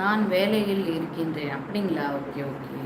நான் வேலையில் இருக்கின்றேன். அப்படிங்களா? Okay, okay.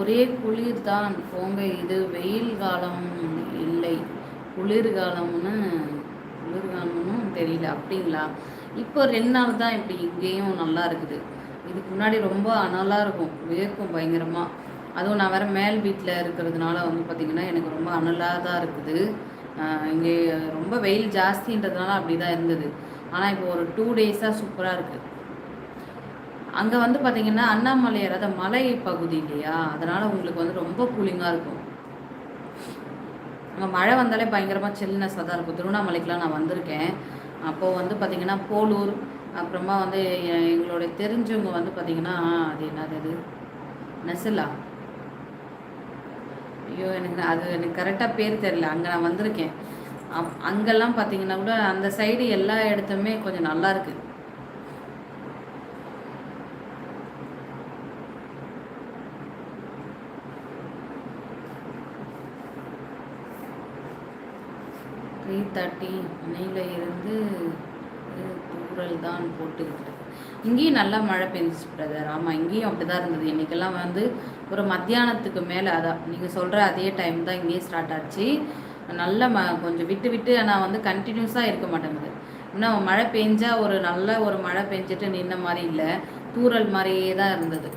ஒரே குளிர்தான் போங்க. இது வெயில் காலம் இல்லை, குளிர்காலம்னு குளிர்காலம்னு தெரியல. அப்படிங்களா? இப்போ 2 நாள் தான் இப்படி இங்கேயும் நல்லா இருக்குது. இதுக்கு முன்னாடி ரொம்ப அனலாக இருக்கும், வேர்க்கும் பயங்கரமாக. அதுவும் நான் வேறு மேல் வீட்டில் இருக்கிறதுனால வந்து பார்த்திங்கன்னா எனக்கு ரொம்ப அனலாக தான் இருக்குது. இங்கே ரொம்ப வெயில் ஜாஸ்தின்றதுனால அப்படி தான் இருந்தது. ஆனால் இப்போ ஒரு 2 டேஸாக சூப்பராக இருக்குது. அங்கே வந்து பார்த்தீங்கன்னா அண்ணாமலையார், அதாவது மலை பகுதி இல்லையா, அதனால் உங்களுக்கு வந்து ரொம்ப கூலிங்காக இருக்கும். அங்கே மழை வந்தாலே பயங்கரமாக சில்னஸாக தான் இருக்கும். திருவண்ணாமலைக்கெலாம் நான் வந்திருக்கேன். அப்போது வந்து பார்த்திங்கன்னா போலூர், அப்புறமா வந்து எங்களுடைய தெரிஞ்சவங்க வந்து பார்த்திங்கன்னா அது என்னது, அது நெசலா, ஐயோ எனக்கு கரெக்டாக பேர் தெரில. அங்கே நான் வந்திருக்கேன். அங்கெல்லாம் பார்த்தீங்கன்னா கூட அந்த சைடு எல்லா இடத்துமே கொஞ்சம் நல்லா இருக்குது. த்ரீ 30 மணியில் இருந்து தூரல் தான் போட்டுக்கிட்டு இங்கேயும் நல்லா மழை பெஞ்சிச்சு பிரதர். ஆமாம், இங்கேயும் அப்படி தான் இருந்தது. இன்றைக்கெல்லாம் வந்து ஒரு மத்தியானத்துக்கு மேலே, அதான் நீங்கள் சொல்கிற அதே டைம் தான் இங்கேயும் ஸ்டார்ட் ஆச்சு. நல்ல கொஞ்சம் விட்டு விட்டு, ஆனால் வந்து கண்டினியூஸாக இருக்க மாட்டேங்குது. இன்னும் மழை பெஞ்சால் ஒரு நல்ல ஒரு மழை பெஞ்சிட்டு நின்ன மாதிரி இல்லை, தூரல் மாதிரியே தான் இருந்தது.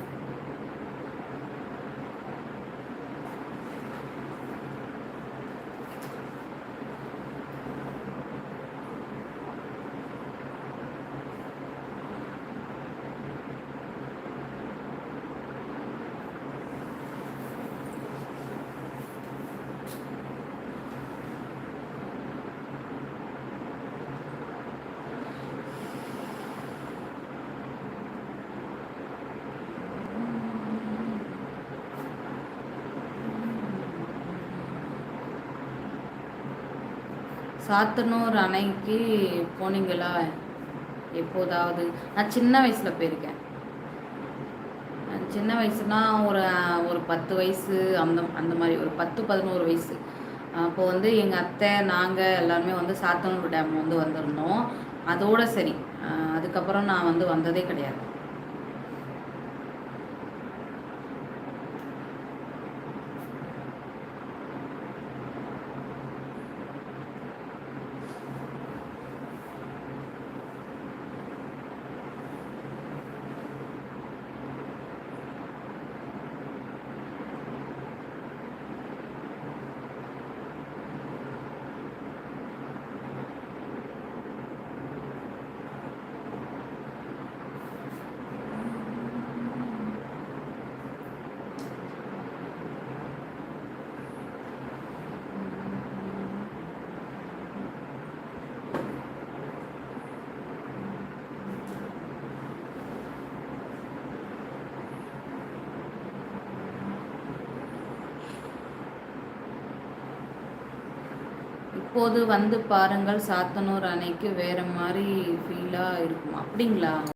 சாத்தனூர் அணைக்கு போனீங்களா எப்போதாவது? நான் சின்ன வயசில் போயிருக்கேன். சின்ன வயசுனா ஒரு ஒரு 10 வயசு, அந்த அந்த மாதிரி ஒரு 10-11 வயசு. அப்போது வந்து எங்கள் அத்தை, நாங்கள் எல்லாருமே வந்து சாத்தனூர் டேம் வந்து வந்திருந்தோம். அதோடு சரி, அதுக்கப்புறம் நான் வந்து வந்ததே கிடையாது. இப்போது வந்து பாருங்கள், சாத்தனூர் அணைக்கு வேறு மாதிரி ஃபீலாக இருக்கும். அப்படிங்களா?